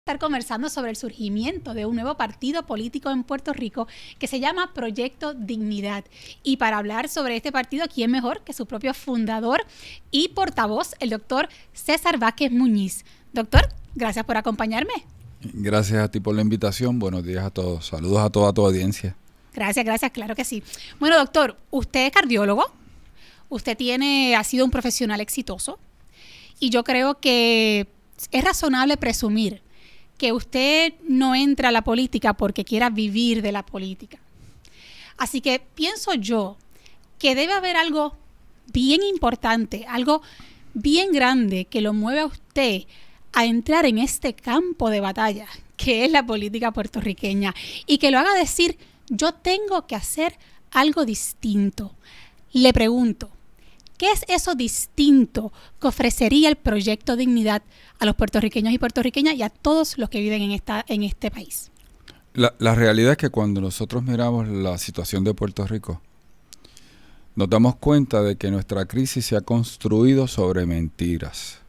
estar conversando sobre el surgimiento de un nuevo partido político en Puerto Rico que se llama Proyecto Dignidad. Y para hablar sobre este partido, ¿quién mejor que su propio fundador y portavoz, el doctor César Vázquez Muñiz? Doctor, gracias por acompañarme. Gracias a ti por la invitación. Buenos días a todos. Saludos a toda tu audiencia. Gracias, claro que sí. Bueno, doctor, usted es cardiólogo, usted ha sido un profesional exitoso y yo creo que es razonable presumir que usted no entra a la política porque quiera vivir de la política. Así que pienso yo que debe haber algo bien importante, algo bien grande que lo mueve a usted a entrar en este campo de batalla que es la política puertorriqueña y que lo haga decir: yo tengo que hacer algo distinto. Le pregunto, ¿qué es eso distinto que ofrecería el Proyecto Dignidad a los puertorriqueños y puertorriqueñas y a todos los que viven en este país? La realidad es que cuando nosotros miramos la situación de Puerto Rico, nos damos cuenta de que nuestra crisis se ha construido sobre mentiras.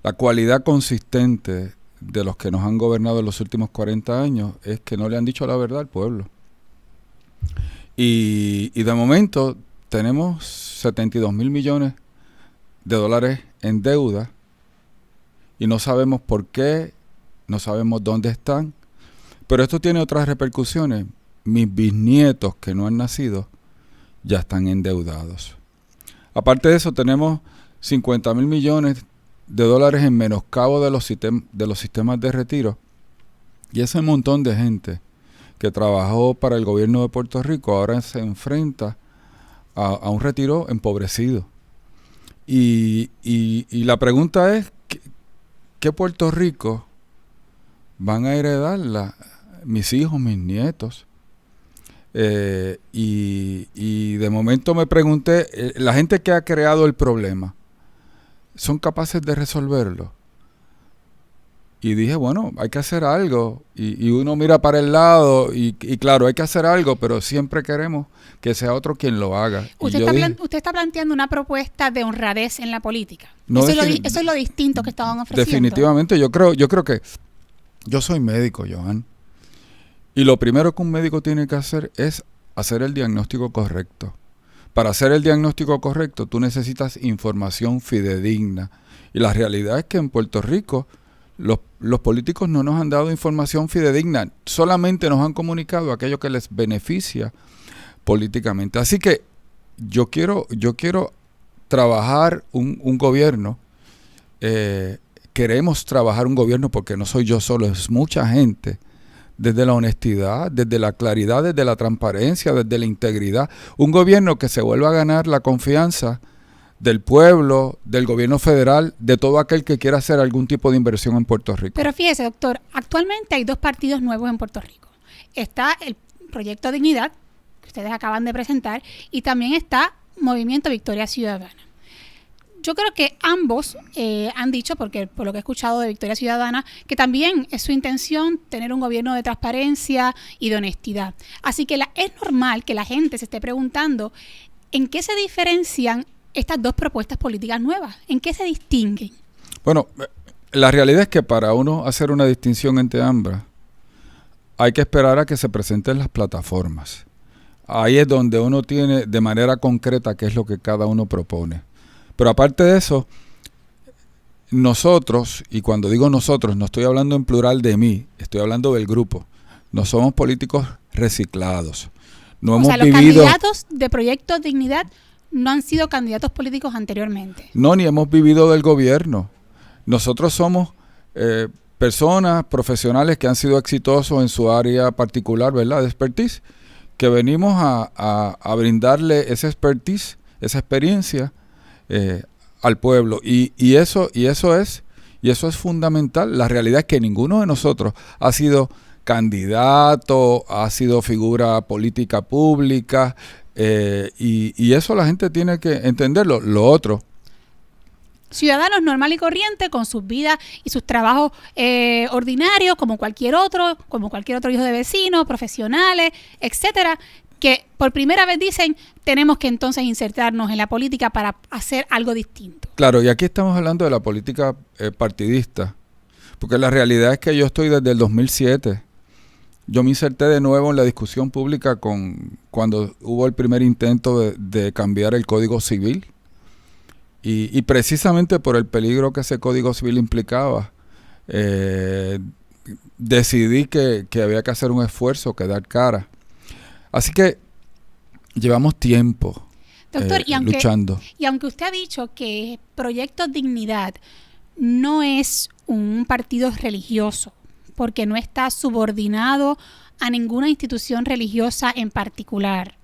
La cualidad consistente de los que nos han gobernado en los últimos 40 años es que no le han dicho la verdad al pueblo. Y de momento tenemos 72 mil millones de dólares en deuda y no sabemos por qué, no sabemos dónde están, pero esto tiene otras repercusiones. Mis bisnietos que no han nacido ya están endeudados. Aparte de eso, tenemos 50 mil millones de dólares en menoscabo de los sistemas de retiro. Y ese montón de gente que trabajó para el gobierno de Puerto Rico ahora se enfrenta a un retiro empobrecido. Y la pregunta es, ¿qué Puerto Rico van a heredar mis hijos, mis nietos? Y de momento me pregunté, la gente que ha creado el problema, ¿son capaces de resolverlo? Y dije, bueno, hay que hacer algo. Y uno mira para el lado y claro, hay que hacer algo, pero siempre queremos que sea otro quien lo haga. Usted está planteando una propuesta de honradez en la política. No, eso es lo distinto que estaban ofreciendo. Definitivamente, yo creo que yo soy médico, Johan. Y lo primero que un médico tiene que hacer es hacer el diagnóstico correcto. Para hacer el diagnóstico correcto, tú necesitas información fidedigna. Y la realidad es que en Puerto Rico los políticos no nos han dado información fidedigna. Solamente nos han comunicado aquello que les beneficia políticamente. Así que yo quiero trabajar un gobierno. Queremos trabajar un gobierno porque no soy yo solo, es mucha gente. Desde la honestidad, desde la claridad, desde la transparencia, desde la integridad. Un gobierno que se vuelva a ganar la confianza del pueblo, del gobierno federal, de todo aquel que quiera hacer algún tipo de inversión en Puerto Rico. Pero fíjese, doctor, actualmente hay dos partidos nuevos en Puerto Rico. Está el Proyecto Dignidad, que ustedes acaban de presentar, y también está Movimiento Victoria Ciudadana. Yo creo que ambos han dicho, porque por lo que he escuchado de Victoria Ciudadana, que también es su intención tener un gobierno de transparencia y de honestidad. Así que es normal que la gente se esté preguntando en qué se diferencian estas dos propuestas políticas nuevas, en qué se distinguen. Bueno, la realidad es que para uno hacer una distinción entre ambas, hay que esperar a que se presenten las plataformas. Ahí es donde uno tiene de manera concreta qué es lo que cada uno propone. Pero aparte de eso, nosotros, y cuando digo nosotros, no estoy hablando en plural de mí, estoy hablando del grupo. No somos políticos reciclados. No hemos los candidatos de Proyecto Dignidad no han sido candidatos políticos anteriormente. No, ni hemos vivido del gobierno. Nosotros somos personas, profesionales que han sido exitosos en su área particular, ¿verdad?, de expertise, que venimos a brindarle esa expertise, esa experiencia al pueblo y eso es fundamental. La realidad es que ninguno de nosotros ha sido candidato, ha sido figura política pública y eso la gente tiene que entenderlo. Lo otro, ciudadanos normal y corriente con sus vidas y sus trabajos ordinarios como cualquier otro hijo de vecino, profesionales, etcétera, que por primera vez dicen, tenemos que entonces insertarnos en la política para hacer algo distinto. Claro, y aquí estamos hablando de la política partidista, porque la realidad es que yo estoy desde el 2007. Yo me inserté de nuevo en la discusión pública cuando hubo el primer intento de cambiar el Código Civil, y precisamente por el peligro que ese Código Civil implicaba, decidí que había que hacer un esfuerzo, que dar cara. Así que llevamos tiempo Doctor, luchando. Y aunque usted ha dicho que Proyecto Dignidad no es un partido religioso, porque no está subordinado a ninguna institución religiosa en particular,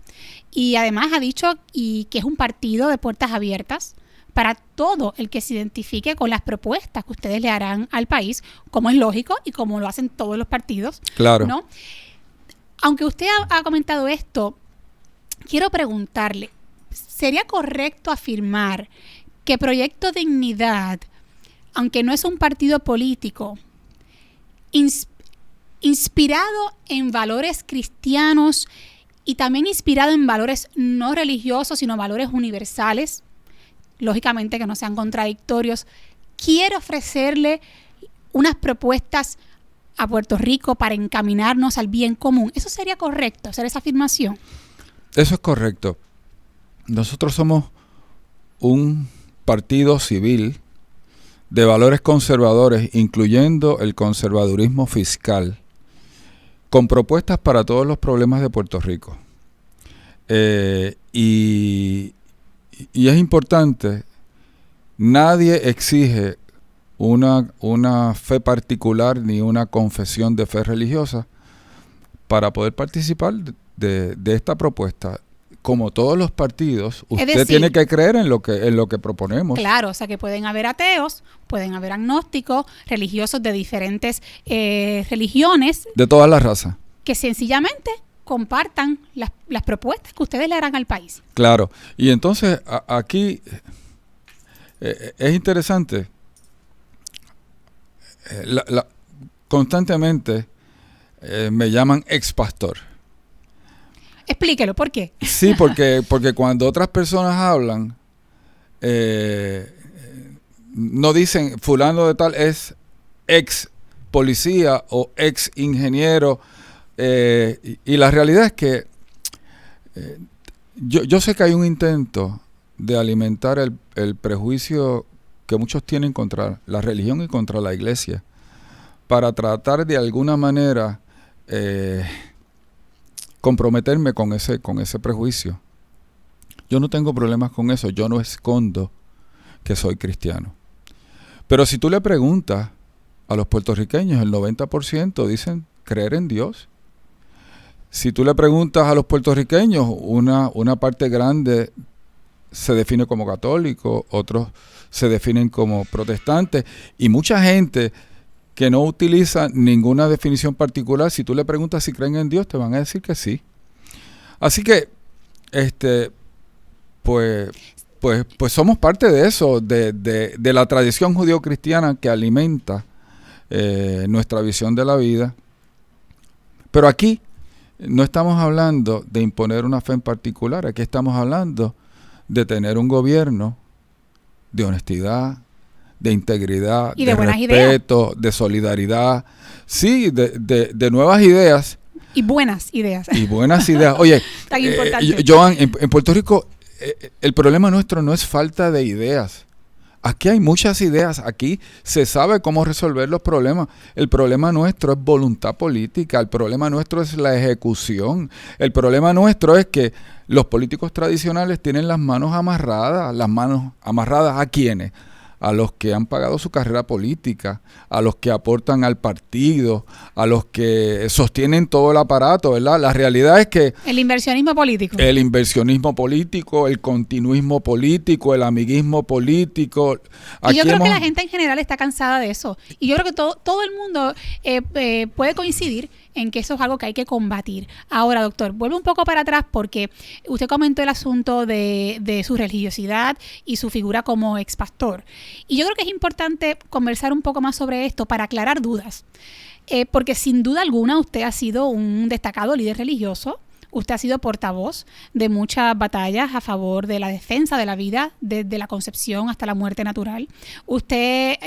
y además ha dicho que es un partido de puertas abiertas para todo el que se identifique con las propuestas que ustedes le harán al país, como es lógico y como lo hacen todos los partidos. Claro. ¿No? Aunque usted ha comentado esto, quiero preguntarle, ¿sería correcto afirmar que Proyecto Dignidad, aunque no es un partido político, inspirado en valores cristianos y también inspirado en valores no religiosos, sino valores universales, lógicamente que no sean contradictorios, quiere ofrecerle unas propuestas a Puerto Rico para encaminarnos al bien común? ¿Eso sería correcto, hacer esa afirmación? Eso es correcto. Nosotros somos un partido civil de valores conservadores, incluyendo el conservadurismo fiscal, con propuestas para todos los problemas de Puerto Rico. Y es importante, nadie exige una fe particular ni una confesión de fe religiosa para poder participar de esta propuesta. Como todos los partidos, usted tiene que creer en lo que proponemos. Claro, o sea que pueden haber ateos, pueden haber agnósticos, religiosos de diferentes religiones. De todas las razas. Que sencillamente compartan las propuestas que ustedes le harán al país. Claro, y entonces aquí es interesante. Constantemente me llaman ex pastor. Explíquelo, ¿por qué? Sí, porque cuando otras personas hablan, no dicen fulano de tal es ex policía o ex ingeniero, y la realidad es que yo sé que hay un intento de alimentar el prejuicio que muchos tienen contra la religión y contra la iglesia, para tratar de alguna manera comprometerme con ese prejuicio. Yo no tengo problemas con eso, yo no escondo que soy cristiano. Pero si tú le preguntas a los puertorriqueños, el 90% dicen creer en Dios. Si tú le preguntas a los puertorriqueños, una parte grande se define como católico, otros se definen como protestantes, y mucha gente que no utiliza ninguna definición particular, si tú le preguntas si creen en Dios, te van a decir que sí. Así que, pues somos parte de eso, de la tradición judío-cristiana que alimenta nuestra visión de la vida. Pero aquí no estamos hablando de imponer una fe en particular, aquí estamos hablando de tener un gobierno de honestidad, de integridad, y de respeto, ideas, de solidaridad, sí, de nuevas ideas. Y buenas ideas. Y buenas ideas. Oye, tan importante. Joan, en Puerto Rico el problema nuestro no es falta de ideas. Aquí hay muchas ideas, aquí se sabe cómo resolver los problemas. El problema nuestro es voluntad política, el problema nuestro es la ejecución. El problema nuestro es que los políticos tradicionales tienen las manos amarradas. ¿Las manos amarradas a quiénes? A los que han pagado su carrera política, a los que aportan al partido, a los que sostienen todo el aparato, ¿verdad? La realidad es que... El inversionismo político. El inversionismo político, el continuismo político, el amiguismo político. Y yo creo que la gente en general está cansada de eso. Y yo creo que todo el mundo puede coincidir en que eso es algo que hay que combatir. Ahora, doctor, vuelvo un poco para atrás porque usted comentó el asunto de su religiosidad y su figura como ex pastor. Y yo creo que es importante conversar un poco más sobre esto para aclarar dudas. Porque sin duda alguna usted ha sido un destacado líder religioso, Usted ha sido portavoz de muchas batallas a favor de la defensa de la vida, desde la concepción hasta la muerte natural. Usted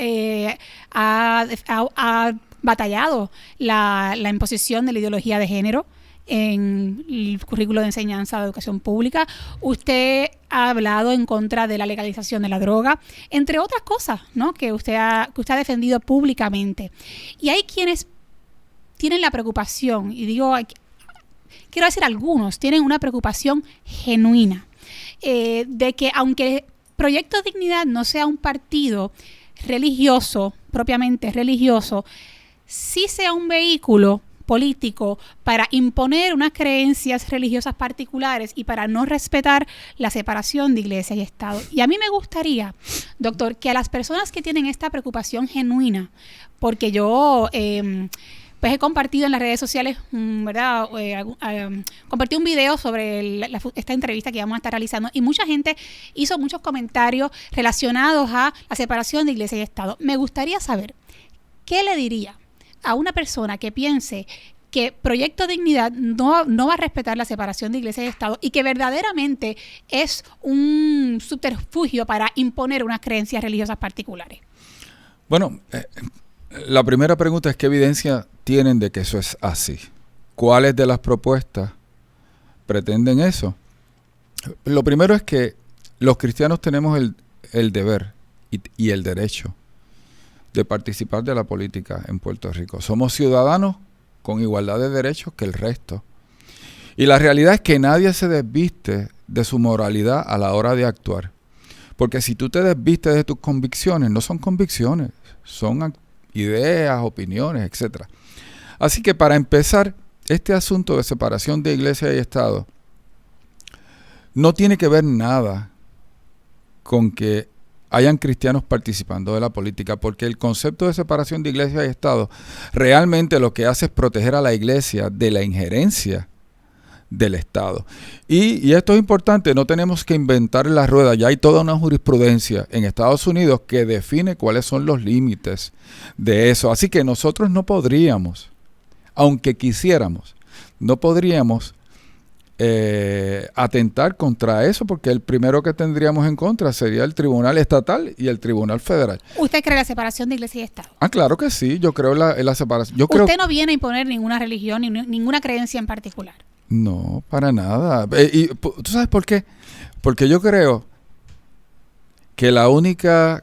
ha batallado la imposición de la ideología de género en el currículo de enseñanza de educación pública. Usted ha hablado en contra de la legalización de la droga, entre otras cosas, ¿no?, que usted ha defendido públicamente. Y hay quienes tienen la preocupación, y quiero decir algunos, tienen una preocupación genuina de que aunque Proyecto Dignidad no sea un partido religioso, propiamente religioso, sí sea un vehículo político para imponer unas creencias religiosas particulares y para no respetar la separación de iglesia y Estado. Y a mí me gustaría, doctor, que a las personas que tienen esta preocupación genuina, porque yo pues he compartido en las redes sociales, ¿verdad? Compartí un video sobre esta entrevista que vamos a estar realizando y mucha gente hizo muchos comentarios relacionados a la separación de iglesia y Estado. Me gustaría saber, ¿qué le diría a una persona que piense que Proyecto Dignidad no va a respetar la separación de iglesia y Estado y que verdaderamente es un subterfugio para imponer unas creencias religiosas particulares? Bueno, la primera pregunta es: ¿qué evidencia tienen de que eso es así? ¿Cuáles de las propuestas pretenden eso? Lo primero es que los cristianos tenemos el deber y el derecho de participar de la política en Puerto Rico. Somos ciudadanos con igualdad de derechos que el resto. Y la realidad es que nadie se desviste de su moralidad a la hora de actuar. Porque si tú te desvistes de tus convicciones, no son convicciones, son ideas, opiniones, etc. Así que para empezar, este asunto de separación de iglesia y Estado no tiene que ver nada con que hayan cristianos participando de la política, porque el concepto de separación de iglesia y Estado realmente lo que hace es proteger a la iglesia de la injerencia del Estado. Y esto es importante, no tenemos que inventar la rueda, ya hay toda una jurisprudencia en Estados Unidos que define cuáles son los límites de eso. Así que nosotros no podríamos, aunque quisiéramos, no podríamos atentar contra eso, porque el primero que tendríamos en contra sería el Tribunal Estatal y el Tribunal Federal. ¿Usted cree la separación de iglesia y Estado? Claro que sí, yo creo en la separación. Usted no viene a imponer ninguna religión ni ninguna creencia en particular. No, para nada. ¿Y tú sabes por qué? Porque yo creo que la única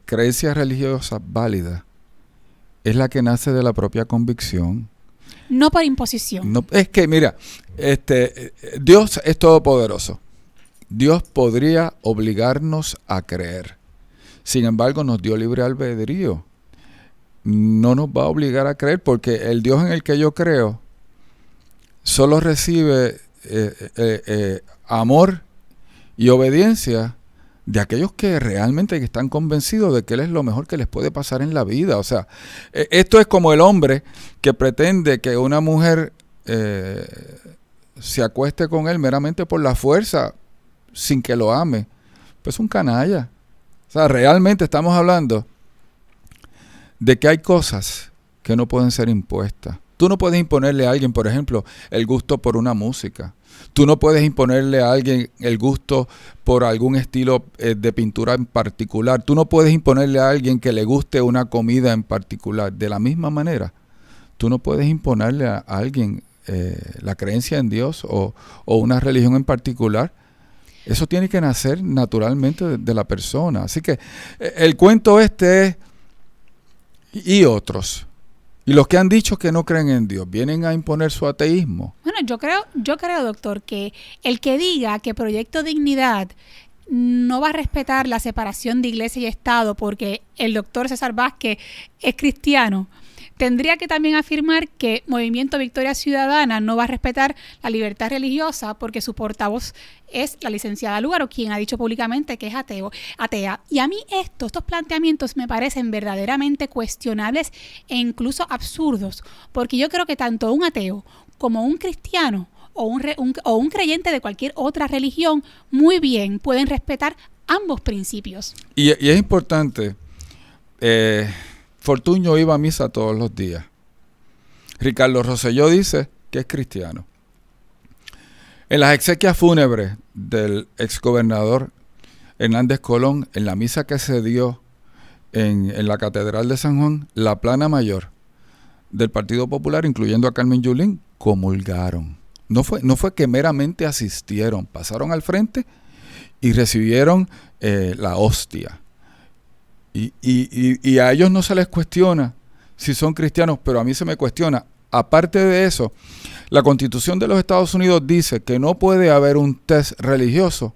creencia religiosa válida es la que nace de la propia convicción. No por imposición. No, es que, mira, Dios es todopoderoso. Dios podría obligarnos a creer. Sin embargo, nos dio libre albedrío. No nos va a obligar a creer, porque el Dios en el que yo creo solo recibe amor y obediencia de aquellos que realmente están convencidos de que Él es lo mejor que les puede pasar en la vida. O sea, esto es como el hombre que pretende que una mujer se acueste con él meramente por la fuerza, sin que lo ame. Pues un canalla. O sea, realmente estamos hablando de que hay cosas que no pueden ser impuestas. Tú no puedes imponerle a alguien, por ejemplo, el gusto por una música. Tú no puedes imponerle a alguien el gusto por algún estilo de pintura en particular. Tú no puedes imponerle a alguien que le guste una comida en particular. De la misma manera, tú no puedes imponerle a alguien la creencia en Dios o una religión en particular. Eso tiene que nacer naturalmente de la persona. Así que el cuento este es, y otros. Y los que han dicho que no creen en Dios, vienen a imponer su ateísmo. Bueno, yo creo, doctor, que el que diga que Proyecto Dignidad no va a respetar la separación de iglesia y Estado porque el doctor César Vázquez es cristiano, tendría que también afirmar que Movimiento Victoria Ciudadana no va a respetar la libertad religiosa porque su portavoz es la licenciada Lúgaro, quien ha dicho públicamente que es atea. Y a mí estos planteamientos me parecen verdaderamente cuestionables e incluso absurdos, porque yo creo que tanto un ateo como un cristiano o un creyente de cualquier otra religión muy bien pueden respetar ambos principios. Y es importante... Fortuño iba a misa todos los días. Ricardo Rosselló dice que es cristiano. En las exequias fúnebres del exgobernador Hernández Colón, en la misa que se dio en la Catedral de San Juan, la plana mayor del Partido Popular, incluyendo a Carmen Yulín, comulgaron. No fue que meramente asistieron, pasaron al frente y recibieron la hostia. Y a ellos no se les cuestiona si son cristianos, pero a mí se me cuestiona. Aparte de eso, la Constitución de los Estados Unidos dice que no puede haber un test religioso,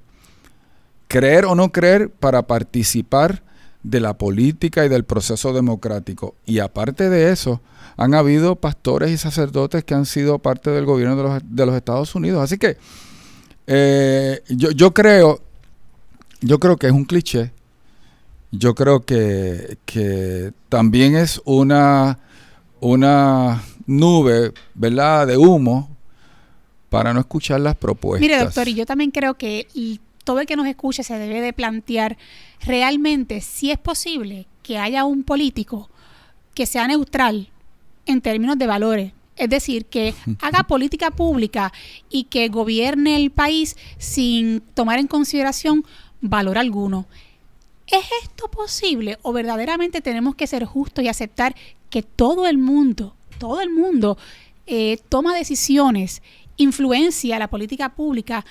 creer o no creer, para participar de la política y del proceso democrático. Y aparte de eso, han habido pastores y sacerdotes que han sido parte del gobierno de los Estados Unidos. Así que yo creo que es un cliché. Yo creo que también es una nube, ¿verdad?, de humo para no escuchar las propuestas. Mire, doctor, y yo también creo que todo el que nos escuche se debe de plantear realmente si es posible que haya un político que sea neutral en términos de valores. Es decir, que haga política pública y que gobierne el país sin tomar en consideración valor alguno. ¿Es esto posible o verdaderamente tenemos que ser justos y aceptar que todo el mundo toma decisiones, influencia la política pública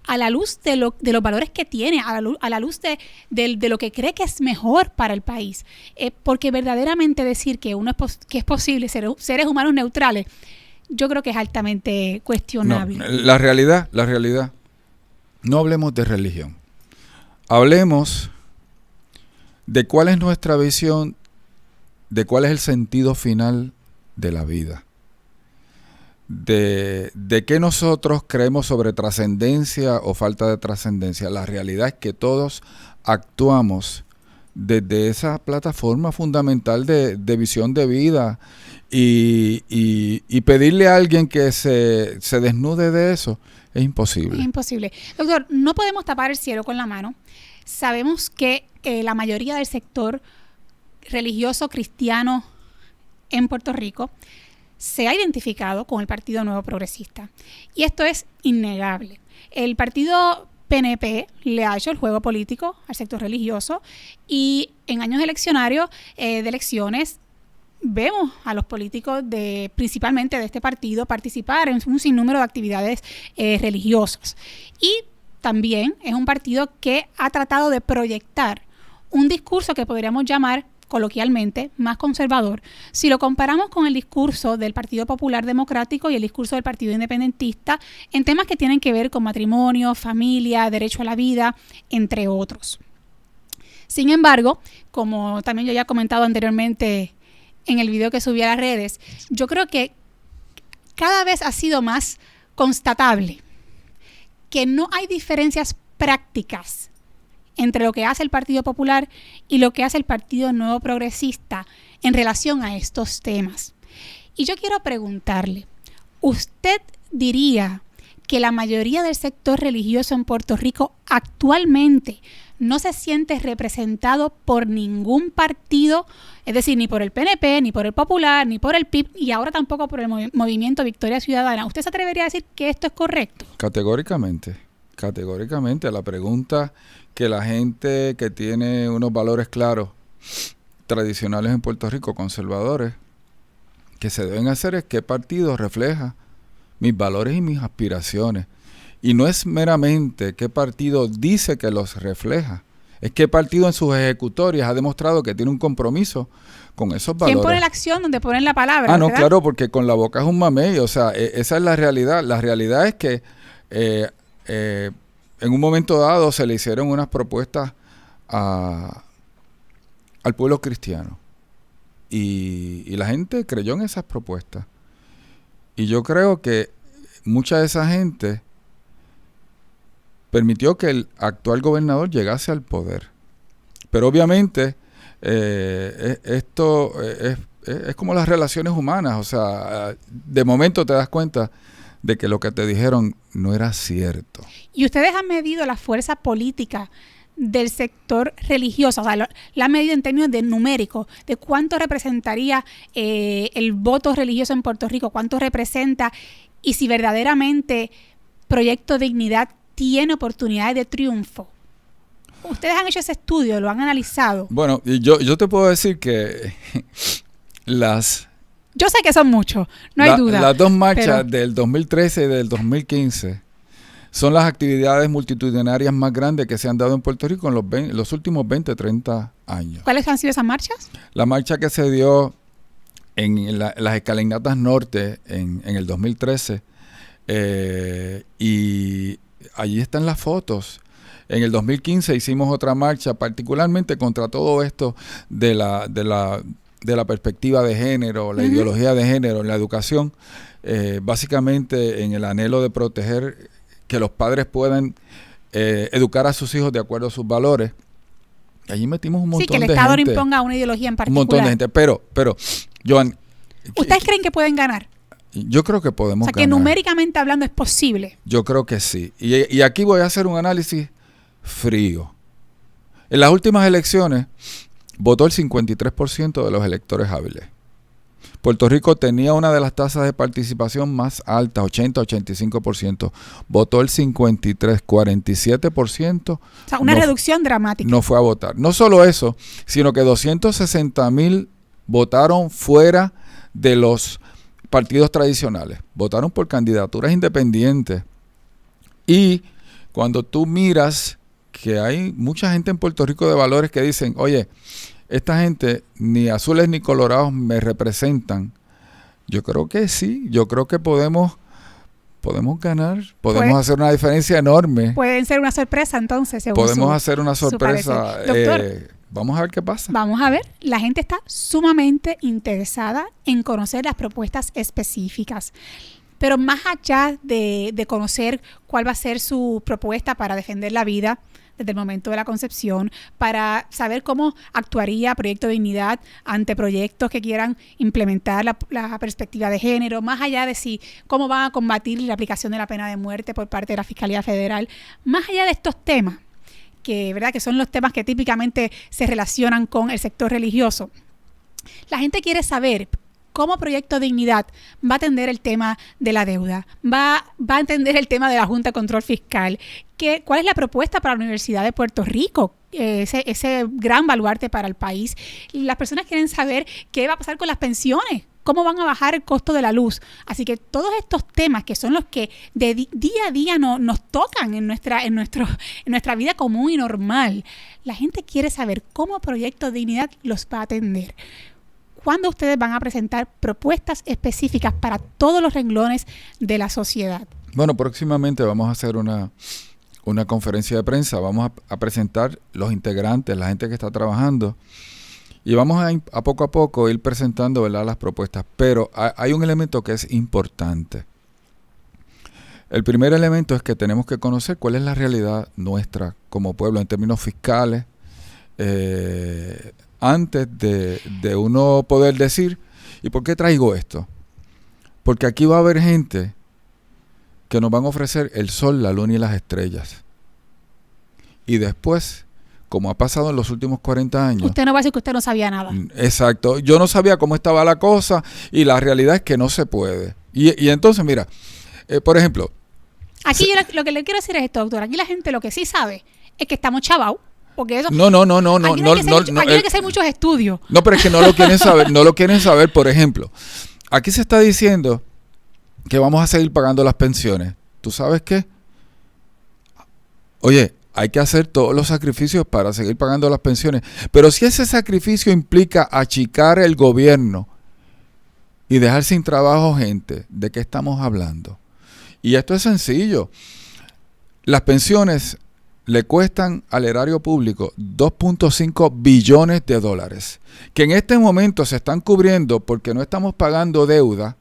a la luz de los valores que tiene, a la luz de lo que cree que es mejor para el país? Porque verdaderamente decir que es posible ser seres humanos neutrales, yo creo que es altamente cuestionable. No, la realidad, no hablemos de religión. Hablemos de cuál es nuestra visión, de cuál es el sentido final de la vida, de qué nosotros creemos sobre trascendencia o falta de trascendencia. La realidad es que todos actuamos desde esa plataforma fundamental de visión de vida y pedirle a alguien que se desnude de eso es imposible. Es imposible. Doctor, no podemos tapar el cielo con la mano. Sabemos que la mayoría del sector religioso cristiano en Puerto Rico se ha identificado con el Partido Nuevo Progresista. Y esto es innegable. El partido PNP le ha hecho el juego político al sector religioso y en años eleccionarios, de elecciones, vemos a los políticos principalmente de este partido participar en un sinnúmero de actividades religiosas. Y también es un partido que ha tratado de proyectar un discurso que podríamos llamar coloquialmente más conservador. Si lo comparamos con el discurso del Partido Popular Democrático y el discurso del Partido Independentista en temas que tienen que ver con matrimonio, familia, derecho a la vida, entre otros. Sin embargo, como también yo ya he comentado anteriormente en el video que subí a las redes, yo creo que cada vez ha sido más constatable que no hay diferencias prácticas entre lo que hace el Partido Popular y lo que hace el Partido Nuevo Progresista en relación a estos temas. Y yo quiero preguntarle, ¿usted diría que la mayoría del sector religioso en Puerto Rico actualmente no se siente representado por ningún partido, es decir, ni por el PNP, ni por el Popular, ni por el PIB, y ahora tampoco por el Movimiento Victoria Ciudadana? ¿Usted se atrevería a decir que esto es correcto? Categóricamente. La pregunta que la gente que tiene unos valores claros, tradicionales en Puerto Rico, conservadores, que se deben hacer es qué partido refleja mis valores y mis aspiraciones. Y no es meramente qué partido dice que los refleja, es qué partido en sus ejecutorias ha demostrado que tiene un compromiso con esos valores. ¿Quién pone la acción donde ponen la palabra? No, ¿verdad? claro, porque con la boca es un mamey, o sea, esa es la realidad. La realidad es que en un momento dado se le hicieron unas propuestas al pueblo cristiano y la gente creyó en esas propuestas. Y yo creo que mucha de esa gente permitió que el actual gobernador llegase al poder. Pero obviamente esto es como las relaciones humanas, o sea, de momento te das cuenta de que lo que te dijeron no era cierto. ¿Y ustedes han medido la fuerza política del sector religioso? O sea, la han medido en términos de numérico, de cuánto representaría el voto religioso en Puerto Rico, cuánto representa, y si verdaderamente Proyecto Dignidad tiene oportunidades de triunfo? Ustedes han hecho ese estudio, lo han analizado. Bueno, y yo te puedo decir que yo sé que son muchos, no hay duda. Las dos marchas del 2013 y del 2015 son las actividades multitudinarias más grandes que se han dado en Puerto Rico en los últimos 20, 30 años. ¿Cuáles han sido esas marchas? La marcha que se dio en las escalinatas norte en el 2013, y allí están las fotos. En el 2015 hicimos otra marcha particularmente contra todo esto de la perspectiva de género, la ideología de género en la educación, básicamente en el anhelo de proteger que los padres puedan educar a sus hijos de acuerdo a sus valores. Allí metimos un montón de gente. Sí, que el Estado no imponga una ideología en particular. Un montón de gente, pero Joan, ¿ustedes creen que pueden ganar? Yo creo que podemos ganar. O sea, que numéricamente hablando es posible. Yo creo que sí. Y aquí voy a hacer un análisis frío. En las últimas elecciones votó el 53% de los electores hábiles. Puerto Rico tenía una de las tasas de participación más altas, 80-85%. Votó el 53%, 47%. O sea, una reducción dramática. No fue a votar. No solo eso, sino que 260,000 votaron fuera de los partidos tradicionales. Votaron por candidaturas independientes. Y cuando tú miras que hay mucha gente en Puerto Rico de valores que dicen, oye, esta gente ni azules ni colorados me representan. Yo creo que sí, yo creo que podemos ganar, podemos hacer una diferencia enorme. Pueden ser una sorpresa entonces, según podemos hacer una sorpresa. Doctor, vamos a ver qué pasa. Vamos a ver, la gente está sumamente interesada en conocer las propuestas específicas. Pero más allá de conocer cuál va a ser su propuesta para defender la vida desde el momento de la concepción, para saber cómo actuaría Proyecto Dignidad ante proyectos que quieran implementar la perspectiva de género, más allá de cómo van a combatir la aplicación de la pena de muerte por parte de la Fiscalía Federal, más allá de estos temas, que son los temas que típicamente se relacionan con el sector religioso, la gente quiere saber cómo Proyecto Dignidad va a atender el tema de la deuda, va a entender el tema de la Junta de Control Fiscal, cuál es la propuesta para la Universidad de Puerto Rico, ese gran baluarte para el país. Las personas quieren saber qué va a pasar con las pensiones, cómo van a bajar el costo de la luz. Así que todos estos temas que son los que de día a día nos tocan en nuestra vida común y normal, la gente quiere saber cómo Proyecto Dignidad los va a atender. ¿Cuándo ustedes van a presentar propuestas específicas para todos los renglones de la sociedad? Bueno, próximamente vamos a hacer una conferencia de prensa. Vamos a presentar los integrantes, la gente que está trabajando. Y vamos a poco a poco ir presentando, ¿verdad?, las propuestas. Pero hay un elemento que es importante. El primer elemento es que tenemos que conocer cuál es la realidad nuestra como pueblo en términos fiscales, antes de uno poder decir, ¿y por qué traigo esto? Porque aquí va a haber gente que nos van a ofrecer el sol, la luna y las estrellas. Y después, como ha pasado en los últimos 40 años... Usted no va a decir que usted no sabía nada. Exacto. Yo no sabía cómo estaba la cosa y la realidad es que no se puede. Y entonces, mira, por ejemplo... Aquí lo que le quiero decir es esto, doctor. Aquí la gente lo que sí sabe es que estamos chavados. Porque eso, no. Aquí hay que hacer muchos estudios. No, pero es que no lo quieren saber. No lo quieren saber, por ejemplo. Aquí se está diciendo que vamos a seguir pagando las pensiones. ¿Tú sabes qué? Oye, hay que hacer todos los sacrificios para seguir pagando las pensiones. Pero si ese sacrificio implica achicar el gobierno y dejar sin trabajo gente, ¿de qué estamos hablando? Y esto es sencillo. Las pensiones le cuestan al erario público 2.5 billones de dólares, que en este momento se están cubriendo porque no estamos pagando deuda,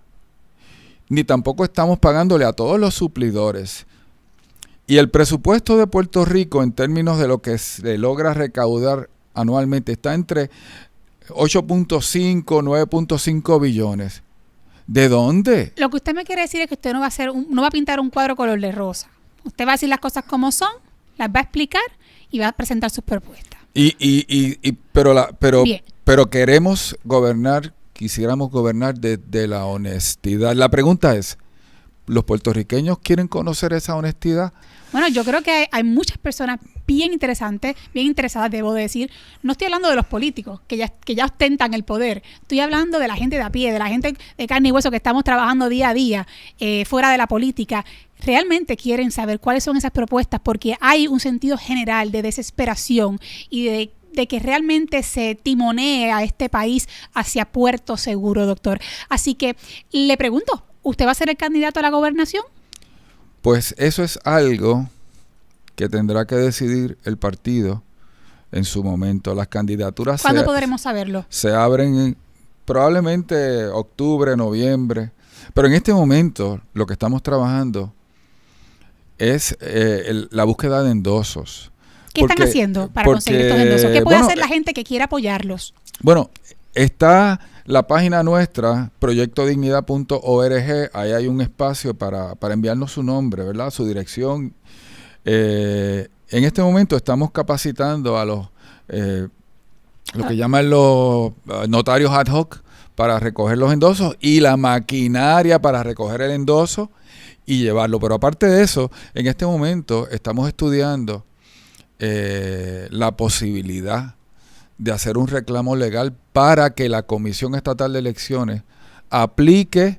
ni tampoco estamos pagándole a todos los suplidores. Y el presupuesto de Puerto Rico, en términos de lo que se logra recaudar anualmente, está entre 8.5, 9.5 billones. ¿De dónde? Lo que usted me quiere decir es que usted no va a pintar un cuadro color de rosa. Usted va a decir las cosas como son, las va a explicar y va a presentar sus propuestas. Pero queremos gobernar, quisiéramos gobernar desde la honestidad. La pregunta es, los puertorriqueños quieren conocer esa honestidad. Bueno, yo creo que hay muchas personas bien interesantes, bien interesadas, debo decir. No estoy hablando de los políticos, que ya ostentan el poder. Estoy hablando de la gente de a pie, de la gente de carne y hueso que estamos trabajando día a día, fuera de la política. Realmente quieren saber cuáles son esas propuestas, porque hay un sentido general de desesperación y de que realmente se timonee a este país hacia puerto seguro, doctor. Así que le pregunto, ¿usted va a ser el candidato a la gobernación? Pues eso es algo que tendrá que decidir el partido en su momento. Las candidaturas ¿Cuándo podremos saberlo? Se abren en probablemente octubre, noviembre. Pero en este momento lo que estamos trabajando es la búsqueda de endosos. ¿Qué están haciendo para conseguir estos endosos? ¿Qué puede hacer la gente que quiera apoyarlos? Bueno, está la página nuestra, proyectodignidad.org. Ahí hay un espacio para enviarnos su nombre, ¿verdad? Su dirección. En este momento estamos capacitando a lo que llaman los notarios ad hoc para recoger los endosos y la maquinaria para recoger el endoso y llevarlo. Pero aparte de eso, en este momento estamos estudiando la posibilidad de hacer un reclamo legal para que la Comisión Estatal de Elecciones aplique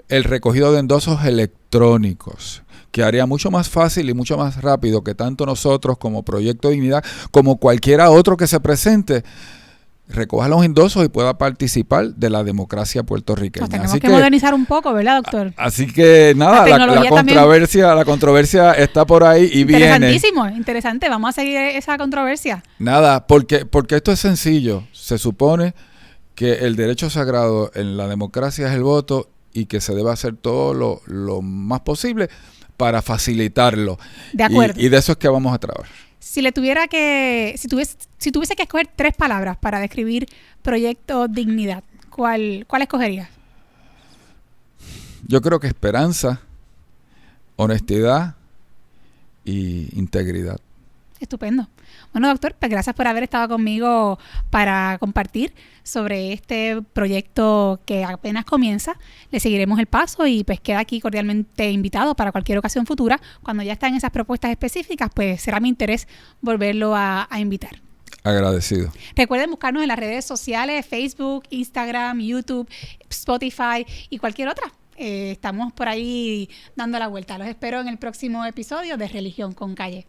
el recogido de endosos electrónicos, que haría mucho más fácil y mucho más rápido que tanto nosotros como Proyecto Dignidad, como cualquiera otro que se presente, recoja los endosos y pueda participar de la democracia puertorriqueña. Nos tenemos que modernizar un poco, ¿verdad, doctor? Así que nada, la controversia está por ahí y viene. Interesantísimo, interesante. Vamos a seguir esa controversia. Nada, porque esto es sencillo. Se supone que el derecho sagrado en la democracia es el voto y que se debe hacer todo lo más posible para facilitarlo. De acuerdo. Y de eso es que vamos a trabajar. Si tuviese que escoger 3 palabras para describir Proyecto Dignidad, ¿cuál escogerías? Yo creo que esperanza, honestidad y integridad. Estupendo. Bueno, doctor, pues gracias por haber estado conmigo para compartir sobre este proyecto que apenas comienza. Le seguiremos el paso y pues queda aquí cordialmente invitado para cualquier ocasión futura. Cuando ya están esas propuestas específicas, pues será mi interés volverlo a invitar. Agradecido. Recuerden buscarnos en las redes sociales, Facebook, Instagram, YouTube, Spotify y cualquier otra. Estamos por ahí dando la vuelta. Los espero en el próximo episodio de Religión con Calle.